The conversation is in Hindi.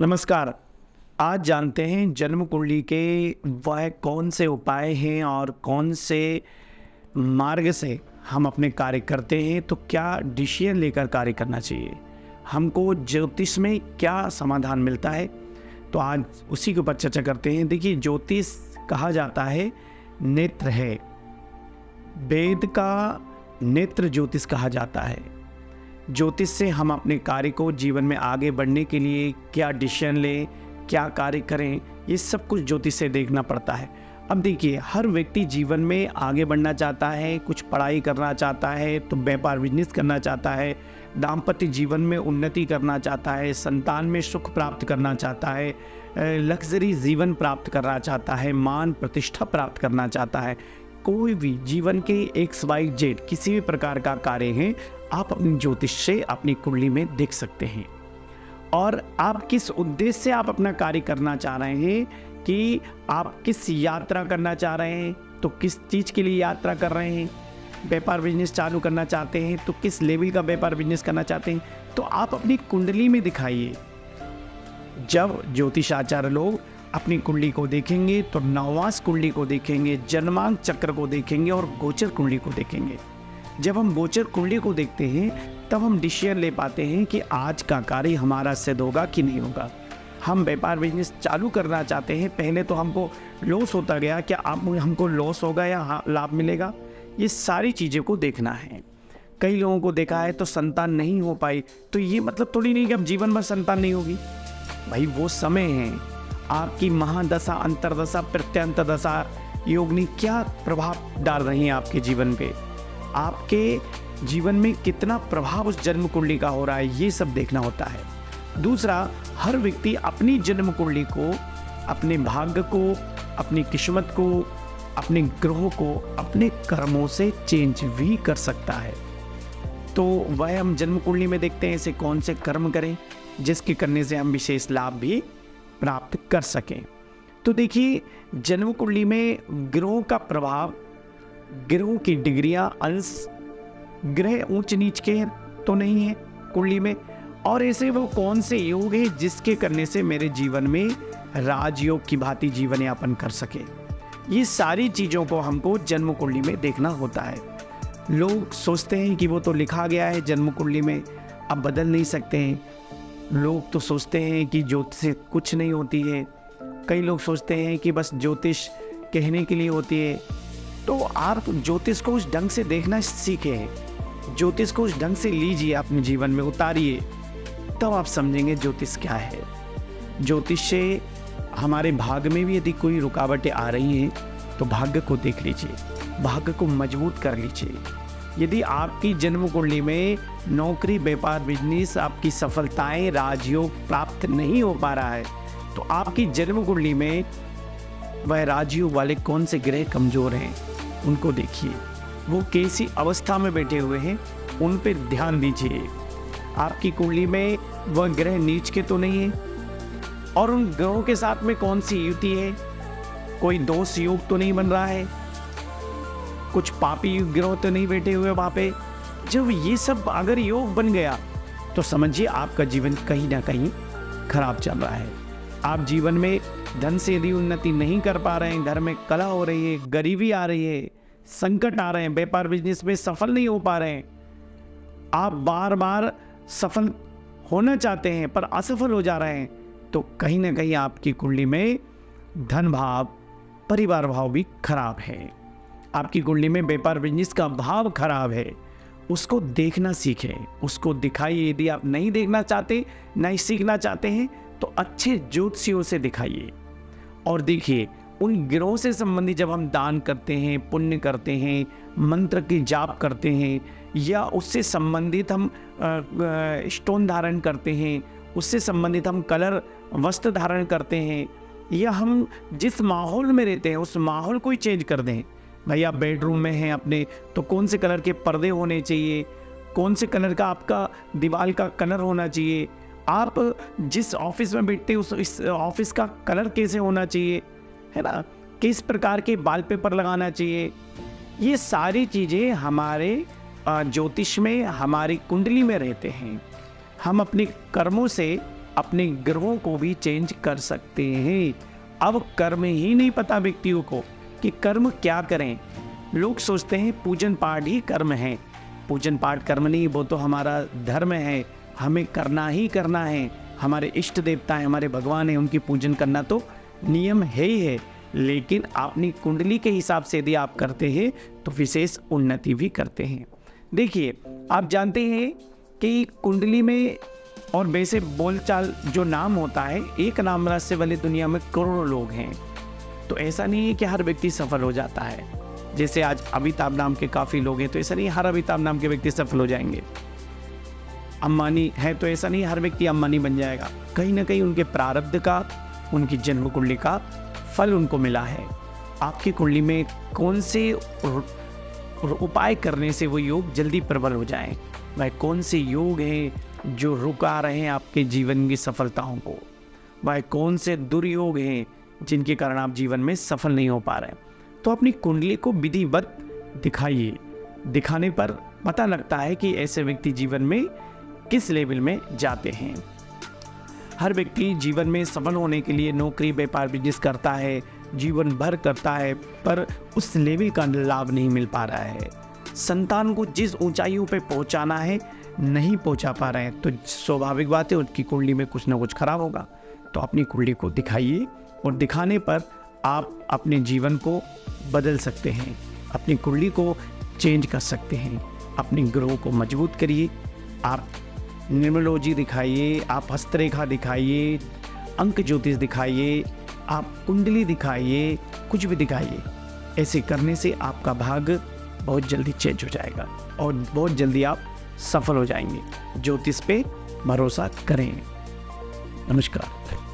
नमस्कार। आज जानते हैं जन्म कुंडली के वह कौन से उपाय हैं और कौन से मार्ग से हम अपने कार्य करते हैं, तो क्या डिसीजन लेकर कार्य करना चाहिए, हमको ज्योतिष में क्या समाधान मिलता है। तो आज उसी के ऊपर चर्चा करते हैं। देखिए, ज्योतिष कहा जाता है नेत्र है, वेद का नेत्र ज्योतिष कहा जाता है। ज्योतिष से हम अपने कार्य को जीवन में आगे बढ़ने के लिए क्या डिसीजन लें, क्या कार्य करें, ये सब कुछ ज्योतिष से देखना पड़ता है। अब देखिए, हर व्यक्ति जीवन में आगे बढ़ना चाहता है, कुछ पढ़ाई करना चाहता है, तो व्यापार बिजनेस करना चाहता है, दाम्पत्य जीवन में उन्नति करना चाहता है, संतान में सुख प्राप्त करना चाहता है, लग्जरी जीवन प्राप्त करना चाहता है, मान प्रतिष्ठा प्राप्त करना चाहता है। कोई भी जीवन के XYZ किसी भी प्रकार का कार्य है, आप अपनी ज्योतिष से अपनी कुंडली में देख सकते हैं। और आप किस उद्देश्य से आप अपना कार्य करना चाह रहे हैं, कि आप किस यात्रा करना चाह रहे हैं, तो किस चीज़ के लिए यात्रा कर रहे हैं। व्यापार बिजनेस चालू करना चाहते हैं, तो किस लेवल का व्यापार बिजनेस करना चाहते हैं, तो आप अपनी कुंडली में दिखाइए। जब ज्योतिष आचार्य लोग अपनी कुंडली को देखेंगे तो नववास कुंडली को देखेंगे, जन्मांक चक्र को देखेंगे और गोचर कुंडली को देखेंगे। जब हम गोचर कुंडली को देखते हैं तब हम डिसीजन ले पाते हैं कि आज का कार्य हमारा सिद्ध होगा कि नहीं होगा। हम व्यापार बिजनेस चालू करना चाहते हैं, पहले तो हमको लॉस होता गया, क्या आप हमको लॉस होगा या लाभ मिलेगा, ये सारी चीज़ों को देखना है। कई लोगों को देखा है तो संतान नहीं हो पाई, तो ये मतलब थोड़ी नहीं कि अब जीवन भर संतान नहीं होगी। भाई, वो समय है, आपकी महादशा, अंतरदशा, प्रत्यंतर दशा, योगिनी क्या प्रभाव डाल रही हैं आपके जीवन पे, आपके जीवन में कितना प्रभाव उस जन्म कुंडली का हो रहा है, ये सब देखना होता है। दूसरा, हर व्यक्ति अपनी जन्म कुंडली को, अपने भाग्य को, अपनी किस्मत को, अपने ग्रहों को अपने कर्मों से चेंज भी कर सकता है। तो वह हम जन्म कुंडली में देखते हैं ऐसे कौन से कर्म करें जिसके करने से हम विशेष लाभ भी प्राप्त कर सकें। तो देखिए, जन्म कुंडली में ग्रहों का प्रभाव, ग्रहों की डिग्रियां, अंश, ग्रह ऊंच नीच के तो नहीं है कुंडली में, और ऐसे वो कौन से योग है जिसके करने से मेरे जीवन में राजयोग की भांति जीवन यापन कर सके। ये सारी चीज़ों को हमको जन्म कुंडली में देखना होता है। लोग सोचते हैं कि वो तो लिखा गया है जन्म कुंडली में, अब बदल नहीं सकते हैं। लोग तो सोचते हैं कि ज्योतिष से कुछ नहीं होती है। कई लोग सोचते हैं कि बस ज्योतिष कहने के लिए होती है। तो आप ज्योतिष को उस ढंग से देखना सीखें, ज्योतिष को उस ढंग से लीजिए, अपने जीवन में उतारिए, तब आप समझेंगे ज्योतिष क्या है। ज्योतिष से हमारे भाग्य में भी यदि कोई रुकावटें आ रही हैं तो भाग्य को देख लीजिए, भाग्य को मजबूत कर लीजिए। यदि आपकी जन्म कुंडली में नौकरी, व्यापार, बिजनेस, आपकी सफलताएं, राजयोग प्राप्त नहीं हो पा रहा है, तो आपकी जन्म कुंडली में वह राजयोग वाले कौन से ग्रह कमजोर हैं, उनको देखिए, वो कैसी अवस्था में बैठे हुए हैं, उन पर ध्यान दीजिए। आपकी कुंडली में वह ग्रह नीच के तो नहीं है, और उन ग्रहों के साथ में कौन सी युति है, कोई दोष योग तो नहीं बन रहा है, कुछ पापी ग्रह तो नहीं बैठे हुए वहाँ पे। जब ये सब अगर योग बन गया तो समझिए आपका जीवन कहीं ना कहीं खराब चल रहा है। आप जीवन में धन से यदि उन्नति नहीं कर पा रहे हैं, घर में कलह हो रही है, गरीबी आ रही है, संकट आ रहे हैं, व्यापार बिजनेस में सफल नहीं हो पा रहे हैं, आप बार बार सफल होना चाहते हैं पर असफल हो जा रहे हैं, तो कहीं ना कहीं आपकी कुंडली में धन भाव, परिवार भाव भी खराब है। आपकी कुंडली में व्यापार बिजनेस का भाव खराब है, उसको देखना सीखें, उसको दिखाइए। यदि आप नहीं देखना चाहते, नहीं सीखना चाहते हैं, तो अच्छे ज्योतिषियों से दिखाइए। और देखिए, उन ग्रहों से संबंधित जब हम दान करते हैं, पुण्य करते हैं, मंत्र की जाप करते हैं, या उससे संबंधित हम स्टोन धारण करते हैं, उससे संबंधित हम कलर वस्त्र धारण करते हैं, या हम जिस माहौल में रहते हैं उस माहौल को ही चेंज कर दें। भाई, आप बेडरूम में हैं अपने, तो कौन से कलर के पर्दे होने चाहिए, कौन से कलर का आपका दीवार का कलर होना चाहिए, आप जिस ऑफिस में बैठते हैं इस ऑफिस का कलर कैसे होना चाहिए, है ना, किस प्रकार के वॉलपेपर लगाना चाहिए, ये सारी चीज़ें हमारे ज्योतिष में, हमारी कुंडली में रहते हैं। हम अपने कर्मों से अपने ग्रहों को भी चेंज कर सकते हैं। अब कर्म ही नहीं पता व्यक्तियों को कि कर्म क्या करें। लोग सोचते हैं पूजन पाठ ही कर्म है। पूजन पाठ कर्म नहीं, वो तो हमारा धर्म है, हमें करना ही करना है। हमारे इष्ट देवता हैं, हमारे भगवान हैं, उनकी पूजन करना तो नियम है ही है। लेकिन अपनी कुंडली के हिसाब से यदि आप करते हैं तो विशेष उन्नति भी करते हैं। देखिए, आप जानते हैं कि कुंडली में और वैसे बोलचाल जो नाम होता है, एक नाम राशि वाली दुनिया में करोड़ों लोग हैं। तो ऐसा नहीं है कि हर व्यक्ति सफल हो जाता है। जैसे आज अमिताभ नाम के काफ़ी लोग हैं, तो ऐसा नहीं हर अमिताभ नाम के व्यक्ति सफल हो जाएंगे। अंबानी है तो ऐसा नहीं हर व्यक्ति अंबानी बन जाएगा। कहीं ना कहीं उनके प्रारब्ध का, उनकी जन्म कुंडली का फल उनको मिला है। आपकी कुंडली में कौन से उपाय करने से वो योग जल्दी प्रबल हो जाएं, वह कौन से योग हैं जो रुका रहे हैं आपके जीवन की सफलताओं को, वह कौन से दुर्योग हैं जिनके कारण आप जीवन में सफल नहीं हो पा रहे हैं। तो अपनी कुंडली को विधिवत दिखाइए। दिखाने पर पता लगता है कि ऐसे व्यक्ति जीवन में किस लेवल में जाते हैं। हर व्यक्ति जीवन में सफल होने के लिए नौकरी, व्यापार, बिजनेस करता है, जीवन भर करता है, पर उस लेवल का लाभ नहीं मिल पा रहा है। संतान को जिस ऊंचाइयों पे पहुंचाना है नहीं पहुंचा पा रहे हैं, तो स्वाभाविक बात है उनकी कुंडली में कुछ ना कुछ खराब होगा। तो अपनी कुंडली को दिखाइए और दिखाने पर आप अपने जीवन को बदल सकते हैं, अपनी कुंडली को चेंज कर सकते हैं, अपने ग्रहों को मजबूत करिए। आप न्यूमरोलॉजी दिखाइए, आप हस्तरेखा दिखाइए, अंक ज्योतिष दिखाइए, आप कुंडली दिखाइए, कुछ भी दिखाइए। ऐसे करने से आपका भाग्य बहुत जल्दी चेंज हो जाएगा और बहुत जल्दी आप सफल हो जाएंगे। ज्योतिष पे भरोसा करें। नमस्कार।